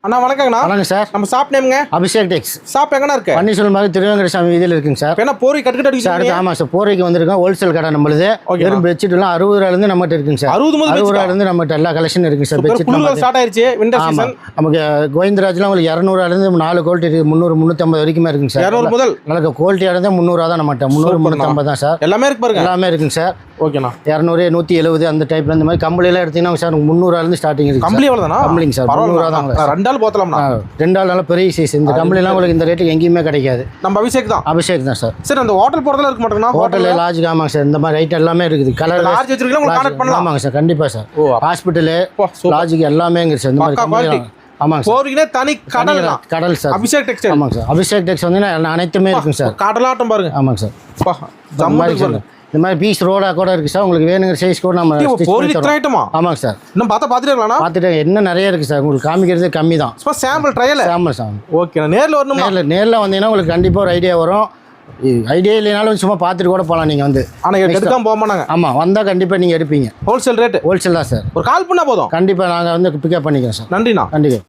அண்ணா வணக்கங்கண்ணா. வணக்கம் சார். நம்ம ஷாப் நேம்ங்க? அபிஷேக் டெக்ஸ். ஷாப் எங்கண்ணா இருக்கு? பன்னீர்செல்வம் மாதிரி திருவேங்கடசாமி வீதியில் இருக்குங்க சார். என்ன போர்வை கட்டுக்கட்டு அடிக்குது சார்? ஆமாம் சார், போர்வைக்கு வந்திருக்கோம். ஹோல்சேல் கடை நம்மளுது. வெறும் பெட்ஷீட்லாம் 60 ரூபாயிலேருந்து நம்மகிட்ட இருக்குங்க சார். 60 ரூபாயிலேருந்து நம்மகிட்ட எல்லா கலெக்ஷன் இருக்குங்க சார். பெட்ஷீட் ஸ்டார்ட் ஆயிருச்சு விண்டர் சீசன். நமக்கு கோவிந்தராஜ்லாம் உங்களுக்கு 200 ரூபாயிலேருந்து 4 குவாலிட்டி இருக்குது. 300 350 வரைக்குமே இருக்குங்க சார். 200 முதல் நல்ல குவாலிட்டியாக இருந்தால் 300 ரூபா தான் நம்மகிட்ட. 300 350 தான் சார். எல்லாமே இருக்கு பாருங்க. எல்லாமே இருக்குங்க சார். ஓகேண்ணா. 200 170 அந்த டைப்ல இந்த மாதிரி கம்பளியெல்லாம் எடுத்தீங்கன்னா சார் 300 ரூபாயிலேருந்து ஸ்டார்டிங் இருக்குது. கம்பளி எவ்வளோ தானா? கம்பளிங்க சார் 300 ரூபா தான். 2 ஆள் போத்தலாம்ண்ணா. 2 ஆள் நல்ல பெரிய சைஸ். இந்த கம்பளிலாம் உங்களுக்கு இந்த ரேட்டுக்கு எங்கேயுமே கிடைக்காது. நம்ம அபிஷேக் தான். அபிஷேக் தான் சார். சார் அந்த ஹோட்டல் போறதெல்லாம் இருக்க மாட்டேங்கண்ணா? ஹோட்டல் லாட்ஜ் ஆமாங்க சார். இந்த மாதிரி ஐட்டம் எல்லாமே இருக்குது. கலர் லாட்ஜ் வச்சிருக்கீங்க, உங்களுக்கு கான்டாக்ட் பண்ணலாம். ஆமாங்க சார், கண்டிப்பாக சார். ஹாஸ்பிட்டலு லாட்ஜுக்கு எல்லாமே இங்கே சார். இந்த மாதிரி கம்பெனி. ஆமாங்க சார். போறீங்கன்னா தனி கடல் கடல் சார். அபிஷேக் டெக்ஸ்டைல். ஆமாங்க சார். அபிஷேக் டெக்ஸ் வந்து அனைத்துமே இருக்குங்க சார். கடலாட்டம் பாருங்க. ஆமாங்க சார். இந்த மாதிரி பீஸ் ரோடா கூட இருக்கு சார். உங்களுக்கு வேணுங்கிற சைஸ் கூட நம்ம ஆமாங்க சார். இன்னும் பார்த்துட்டே பார்த்துட்டு என்ன நிறைய இருக்கு சார். உங்களுக்கு காமிக்கிறது கம்மி தான். Sample trial. Sample sir. Okay, நேரில் வரணும். நேரில் வந்தீங்கன்னா உங்களுக்கு கண்டிப்பாக ஒரு ஐடியா வரும். ஐடியா இல்லைனாலும் சும்மா பார்த்துட்டு கூட போகலாம் நீங்கள் வந்து. ஆனால் எடுக்காம போக மாட்டாங்க. ஆமாம், வந்தால் கண்டிப்பாக நீங்கள் எடுப்பீங்க. Wholesale rate. ஹோல்சேல் தான் சார். ஒரு கால் பண்ணால் போதும். கண்டிப்பாக நாங்கள் வந்து பிக்கப் பண்ணிக்கிறோம் சார். நன்றிண்ணா. கண்டிப்பாக.